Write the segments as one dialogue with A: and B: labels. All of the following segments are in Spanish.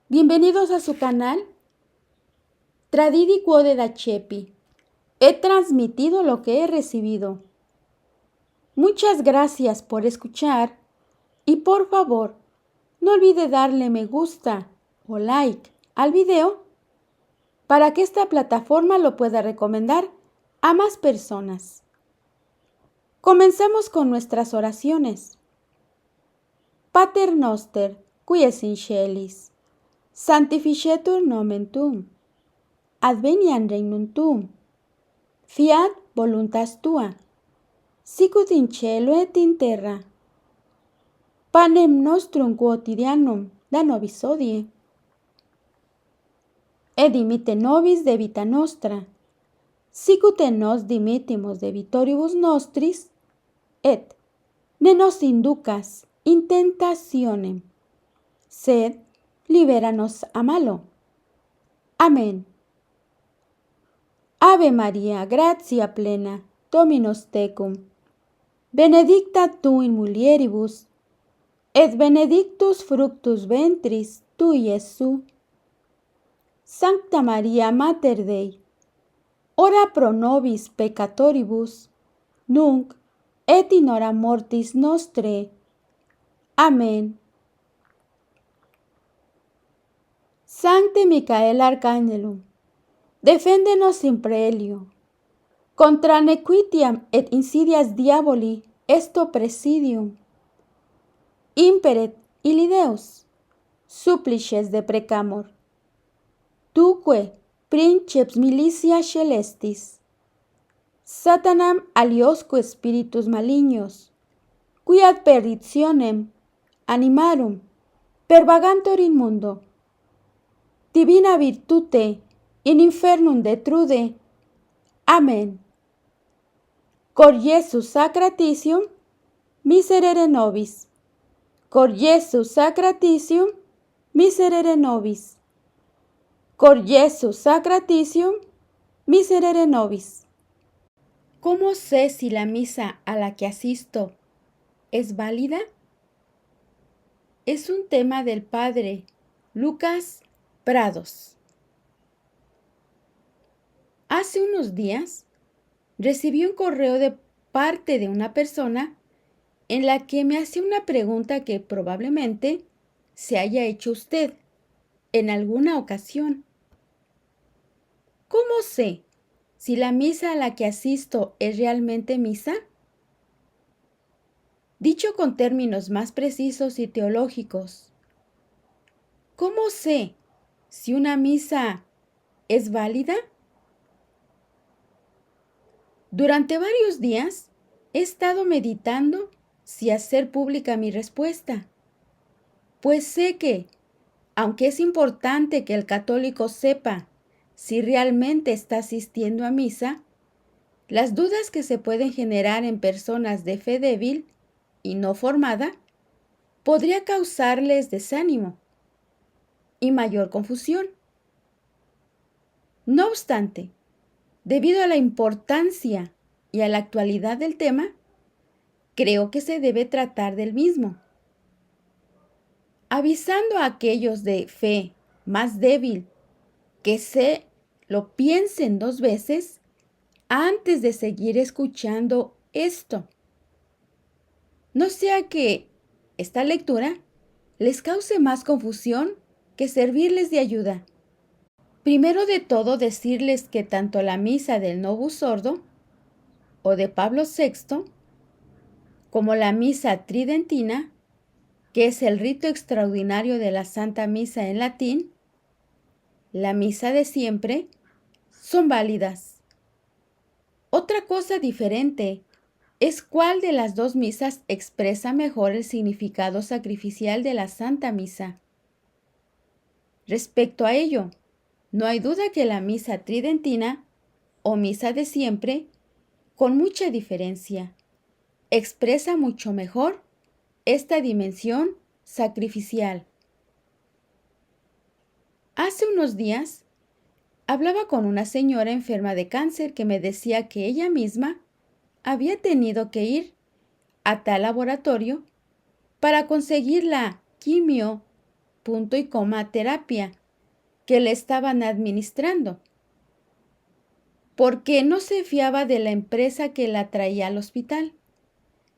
A: Bienvenidos a su canal Tradidi Quode da Chepi. He transmitido lo que he recibido. Muchas gracias por escuchar y por favor, no olvide darle me gusta o like al video para que esta plataforma lo pueda recomendar a más personas. Comenzamos con nuestras oraciones. Pater noster, qui es in celis, sanctificetur nomen tuum, adveniat regnum tuum, fiat voluntas tua, sicut in cielo et in terra. Panem nostrum quotidianum da nobis hodie, et dimitte nobis debita nostra, sicut et nos dimittimus debitoribus nostris, et ne nos inducas in tentationem, sed libera nos a malo. Amén. Ave Maria, gratia plena, Dominus tecum, benedicta tu in mulieribus, et benedictus fructus ventris tui, Iesus. Sancta Maria Mater Dei, ora pro nobis peccatoribus, nunc et in hora mortis nostrae. Amén. Sancte Michael Archangelum, defendenos in proelio, contra nequitiam et insidias diaboli esto presidium. Imperet illi Deus, supplices deprecamur. Tuque, princeps militia celestis, Satanam aliosque spiritus malignos, qui ad perditionem animarum pervagantur in mundo, divina virtute in infernum detrude. Amén. Cor Iesu sacratitium miserere nobis. Cor Iesu sacratitium miserere nobis. Cor Iesu sacratitium miserere nobis. ¿Cómo sé si la misa a la que asisto es válida? Es un tema del padre Lucas Prados. Hace unos días recibí un correo de parte de una persona en la que me hacía una pregunta que probablemente se haya hecho usted en alguna ocasión. ¿Cómo sé si la misa a la que asisto es realmente misa? Dicho con términos más precisos y teológicos, ¿cómo sé si una misa es válida? Durante varios días he estado meditando si hacer pública mi respuesta, pues sé que, aunque es importante que el católico sepa si realmente está asistiendo a misa, las dudas que se pueden generar en personas de fe débil y no formada podría causarles desánimo y mayor confusión. No obstante, debido a la importancia y a la actualidad del tema, creo que se debe tratar del mismo, avisando a aquellos de fe más débil que se lo piensen dos veces antes de seguir escuchando esto. No sea que esta lectura les cause más confusión que servirles de ayuda. Primero de todo, decirles que tanto la misa del Novus Sordo o de Pablo VI como la misa tridentina, que es el rito extraordinario de la Santa Misa en latín, la misa de siempre, son válidas. Otra cosa diferente es cuál de las dos misas expresa mejor el significado sacrificial de la Santa Misa. Respecto a ello, no hay duda que la misa tridentina o misa de siempre, con mucha diferencia, expresa mucho mejor esta dimensión sacrificial. Hace unos días hablaba con una señora enferma de cáncer que me decía que ella misma había tenido que ir a tal laboratorio para conseguir la quimio punto y coma terapia que le estaban administrando, porque no se fiaba de la empresa que la traía al hospital,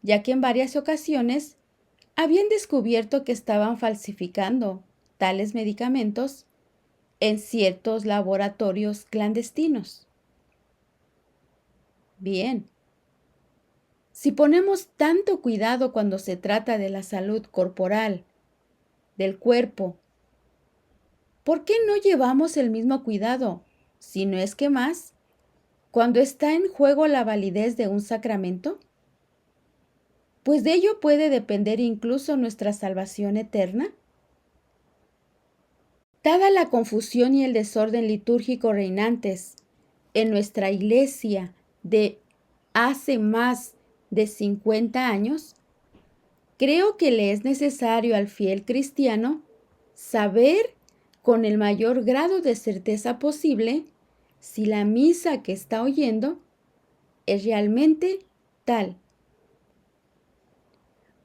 A: ya que en varias ocasiones habían descubierto que estaban falsificando tales medicamentos en ciertos laboratorios clandestinos. Bien, si ponemos tanto cuidado cuando se trata de la salud corporal, del cuerpo, ¿por qué no llevamos el mismo cuidado, si no es que más, cuando está en juego la validez de un sacramento? Pues de ello puede depender incluso nuestra salvación eterna. Dada la confusión y el desorden litúrgico reinantes en nuestra iglesia de hace más de 50 años, creo que le es necesario al fiel cristiano saber con el mayor grado de certeza posible si la misa que está oyendo es realmente tal.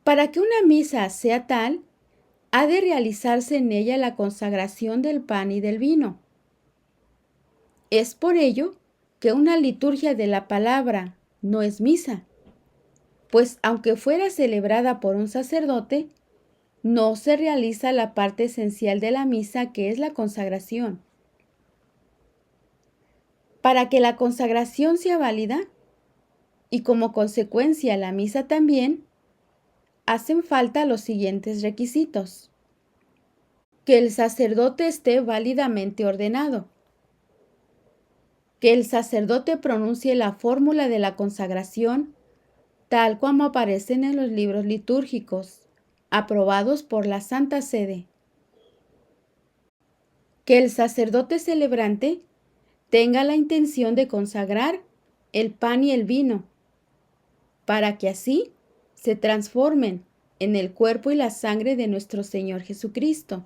A: Para que una misa sea tal, ha de realizarse en ella la consagración del pan y del vino. Es por ello que una liturgia de la palabra no es misa, pues aunque fuera celebrada por un sacerdote, no se realiza la parte esencial de la misa, que es la consagración. Para que la consagración sea válida, y como consecuencia la misa también, hacen falta los siguientes requisitos. Que el sacerdote esté válidamente ordenado. Que el sacerdote pronuncie la fórmula de la consagración tal como aparecen en los libros litúrgicos, aprobados por la Santa Sede. Que el sacerdote celebrante tenga la intención de consagrar el pan y el vino, para que así se transformen en el cuerpo y la sangre de nuestro Señor Jesucristo.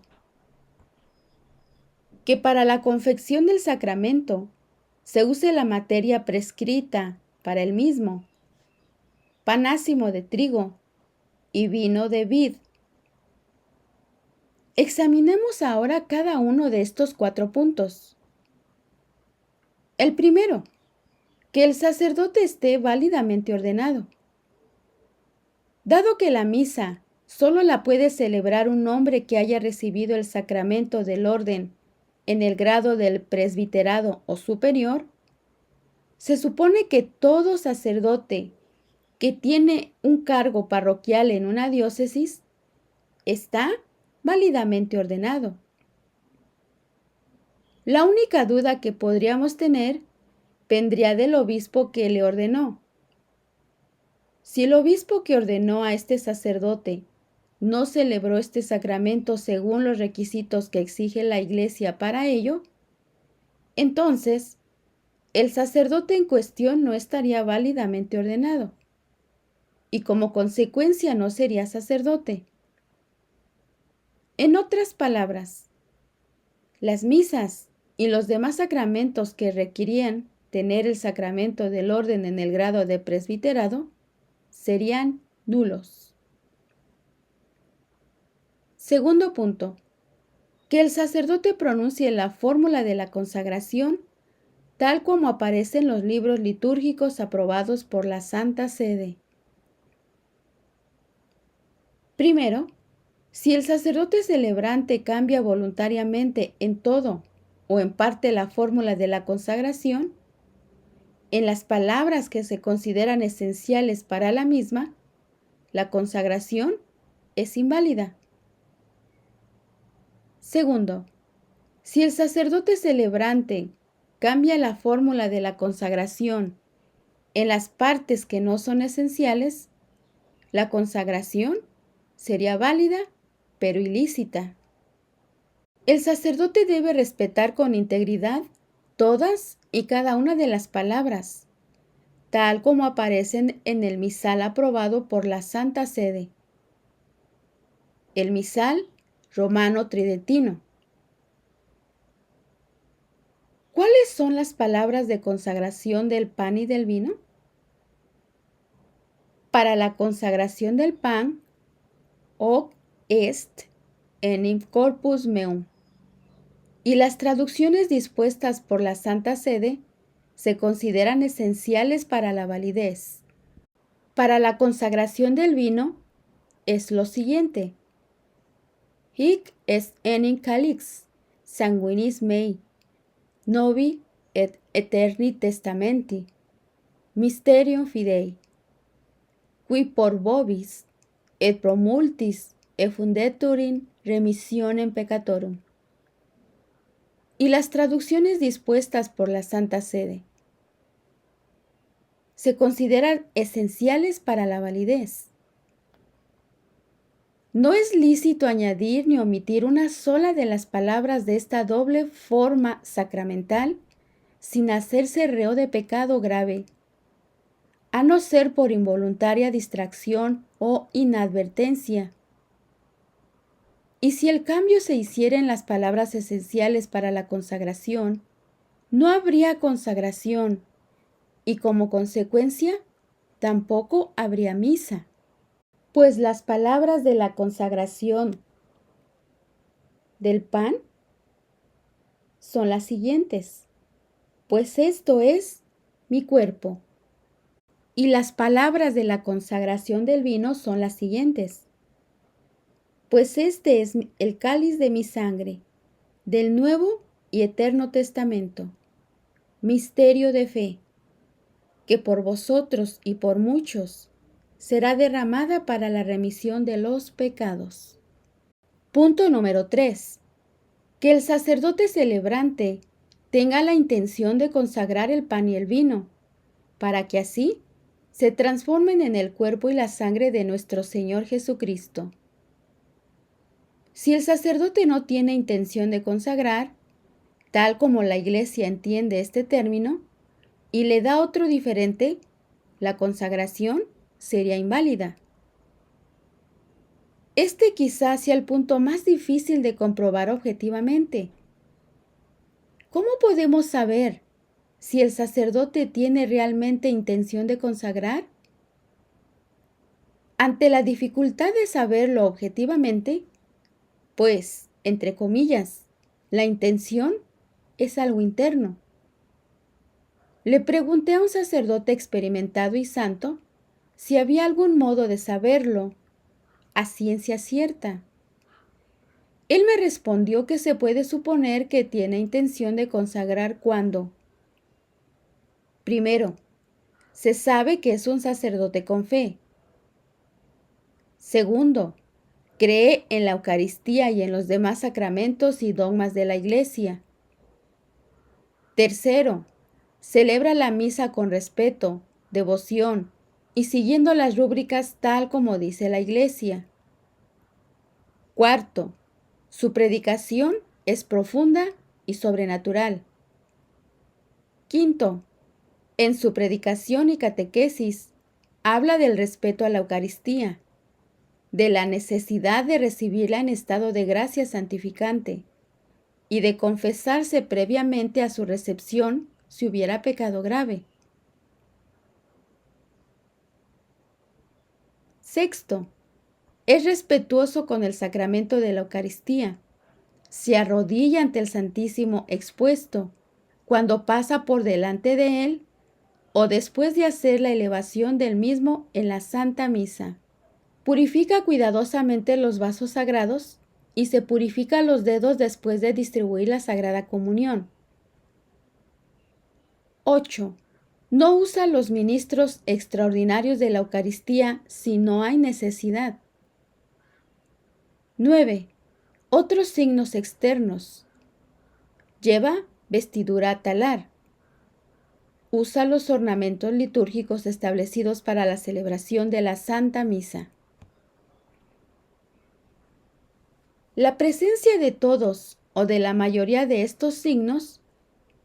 A: Que para la confección del sacramento se use la materia prescrita para el mismo, pan ácimo de trigo y vino de vid. Examinemos ahora cada uno de estos 4 puntos. El primero, que el sacerdote esté válidamente ordenado. Dado que la misa solo la puede celebrar un hombre que haya recibido el sacramento del orden en el grado del presbiterado o superior, se supone que todo sacerdote que tiene un cargo parroquial en una diócesis está válidamente ordenado. La única duda que podríamos tener vendría del obispo que le ordenó. Si el obispo que ordenó a este sacerdote no celebró este sacramento según los requisitos que exige la Iglesia para ello, entonces el sacerdote en cuestión no estaría válidamente ordenado y como consecuencia no sería sacerdote. En otras palabras, las misas y los demás sacramentos que requerían tener el sacramento del orden en el grado de presbiterado serían nulos. Segundo punto, que el sacerdote pronuncie la fórmula de la consagración tal como aparece en los libros litúrgicos aprobados por la Santa Sede. Primero, si el sacerdote celebrante cambia voluntariamente en todo o en parte la fórmula de la consagración, en las palabras que se consideran esenciales para la misma, la consagración es inválida. Segundo, si el sacerdote celebrante cambia la fórmula de la consagración en las partes que no son esenciales, la consagración sería válida pero ilícita. El sacerdote debe respetar con integridad todas y cada una de las palabras, tal como aparecen en el misal aprobado por la Santa Sede. El misal romano tridentino. ¿Cuáles son las palabras de consagración del pan y del vino? Para la consagración del pan, hoc est, enim corpus meum. Y las traducciones dispuestas por la Santa Sede se consideran esenciales para la validez. Para la consagración del vino es lo siguiente: Hic est enim calix sanguinis mei, novi et eterni testamenti, mysterium fidei, qui por vobis et pro multis effundetur in remissionem peccatorum. Y las traducciones dispuestas por la Santa Sede se consideran esenciales para la validez. No es lícito añadir ni omitir una sola de las palabras de esta doble forma sacramental sin hacerse reo de pecado grave, a no ser por involuntaria distracción o inadvertencia. Y si el cambio se hiciera en las palabras esenciales para la consagración, no habría consagración y como consecuencia tampoco habría misa, pues las palabras de la consagración del pan son las siguientes: pues esto es mi cuerpo. Y las palabras de la consagración del vino son las siguientes: pues este es el cáliz de mi sangre, del Nuevo y Eterno Testamento, misterio de fe, que por vosotros y por muchos será derramada para la remisión de los pecados. Punto número 3. Que el sacerdote celebrante tenga la intención de consagrar el pan y el vino, para que así se transformen en el cuerpo y la sangre de nuestro Señor Jesucristo. Si el sacerdote no tiene intención de consagrar, tal como la Iglesia entiende este término, y le da otro diferente, la consagración sería inválida. Este quizás sea el punto más difícil de comprobar objetivamente. ¿Cómo podemos saber si el sacerdote tiene realmente intención de consagrar? Ante la dificultad de saberlo objetivamente, pues, entre comillas, la intención es algo interno. Le pregunté a un sacerdote experimentado y santo si había algún modo de saberlo a ciencia cierta. Él me respondió que se puede suponer que tiene intención de consagrar cuando, primero, se sabe que es un sacerdote con fe. Segundo, cree en la Eucaristía y en los demás sacramentos y dogmas de la Iglesia. Tercero, celebra la misa con respeto, devoción y siguiendo las rúbricas tal como dice la Iglesia. Cuarto, su predicación es profunda y sobrenatural. Quinto, en su predicación y catequesis habla del respeto a la Eucaristía, de la necesidad de recibirla en estado de gracia santificante y de confesarse previamente a su recepción si hubiera pecado grave. Sexto, es respetuoso con el sacramento de la Eucaristía. Se arrodilla ante el Santísimo expuesto cuando pasa por delante de él o después de hacer la elevación del mismo en la Santa Misa. Purifica cuidadosamente los vasos sagrados y se purifica los dedos después de distribuir la Sagrada Comunión. 8. No usa los ministros extraordinarios de la Eucaristía si no hay necesidad. 9. Otros signos externos. Lleva vestidura talar. Usa los ornamentos litúrgicos establecidos para la celebración de la Santa Misa. La presencia de todos o de la mayoría de estos signos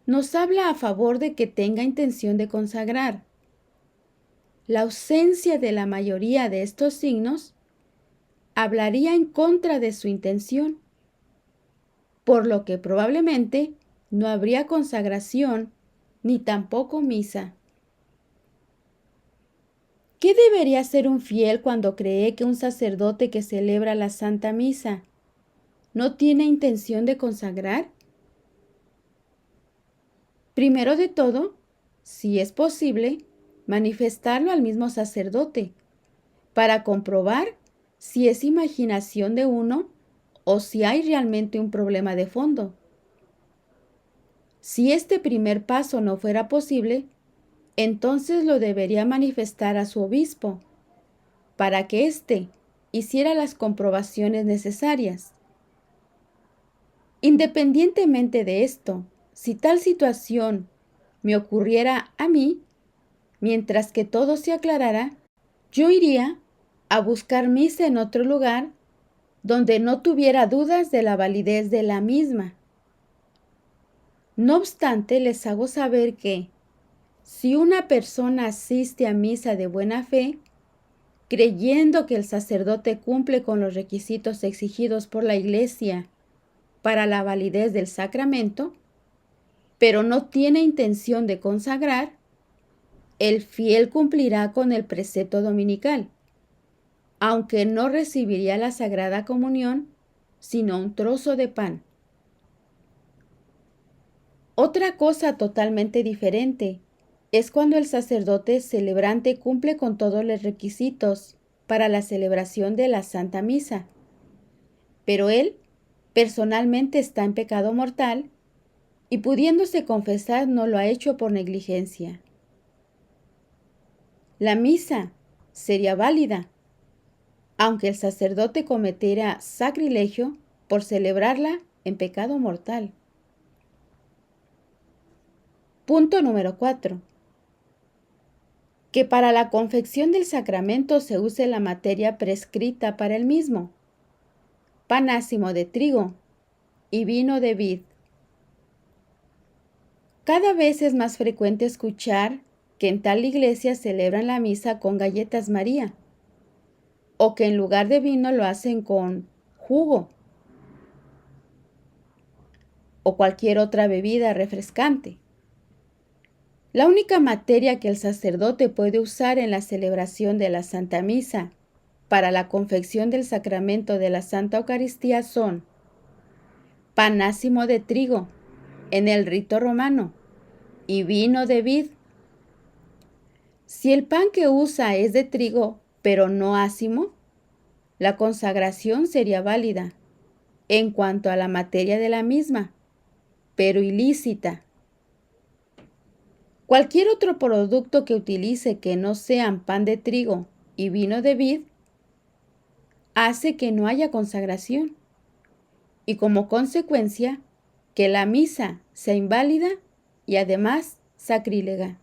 A: nos habla a favor de que tenga intención de consagrar. La ausencia de la mayoría de estos signos hablaría en contra de su intención, por lo que probablemente no habría consagración ni tampoco misa. ¿Qué debería hacer un fiel cuando cree que un sacerdote que celebra la Santa Misa no tiene intención de consagrar? Primero de todo, si es posible, manifestarlo al mismo sacerdote para comprobar si es imaginación de uno o si hay realmente un problema de fondo. Si este primer paso no fuera posible, entonces lo debería manifestar a su obispo para que éste hiciera las comprobaciones necesarias. Independientemente de esto, si tal situación me ocurriera a mí, mientras que todo se aclarara, yo iría a buscar misa en otro lugar donde no tuviera dudas de la validez de la misma. No obstante, les hago saber que, si una persona asiste a misa de buena fe, creyendo que el sacerdote cumple con los requisitos exigidos por la Iglesia para la validez del sacramento, pero no tiene intención de consagrar, el fiel cumplirá con el precepto dominical, aunque no recibiría la Sagrada Comunión, sino un trozo de pan. Otra cosa totalmente diferente es cuando el sacerdote celebrante cumple con todos los requisitos para la celebración de la Santa Misa, pero él personalmente está en pecado mortal y pudiéndose confesar no lo ha hecho por negligencia. La misa sería válida, aunque el sacerdote cometiera sacrilegio por celebrarla en pecado mortal. Punto número 4. Que para la confección del sacramento se use la materia prescrita para el mismo: pan ácimo de trigo y vino de vid. Cada vez es más frecuente escuchar que en tal iglesia celebran la misa con galletas María, o que en lugar de vino lo hacen con jugo o cualquier otra bebida refrescante. La única materia que el sacerdote puede usar en la celebración de la Santa Misa para la confección del sacramento de la Santa Eucaristía son pan ácimo de trigo en el rito romano y vino de vid. Si el pan que usa es de trigo pero no ácimo, la consagración sería válida en cuanto a la materia de la misma, pero ilícita. Cualquier otro producto que utilice que no sean pan de trigo y vino de vid hace que no haya consagración y, como consecuencia, que la misa sea inválida y además sacrílega.